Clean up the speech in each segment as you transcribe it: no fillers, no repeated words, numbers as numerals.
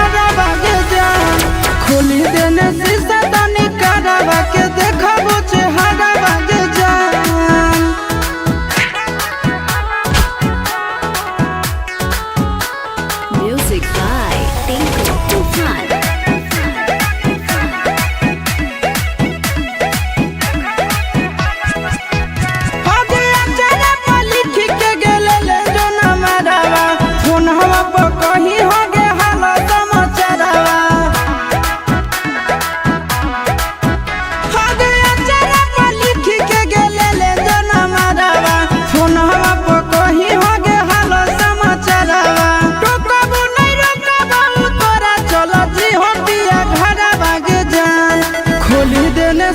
हारा बागे जान खोली देने शीशा तनी करावा के देखबो चेहरा बागे जान। Music by Tinku Tufan.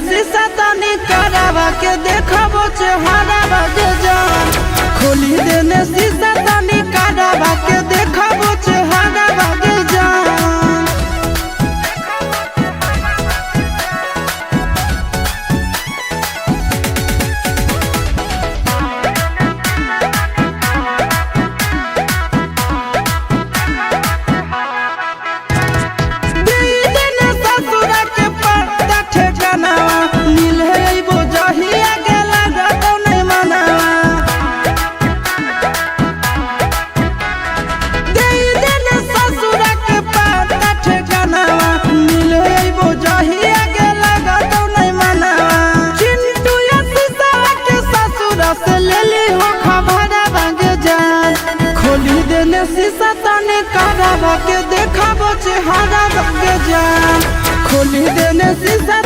शीशा तनी करावा के देखबो चेहरा बागे जान खोली देने शीशा तनी करावा के देखबो चेहरा बागे जान। शीशा तनी करावा के देखबो चेहरा बागे जान खोली देने शीशा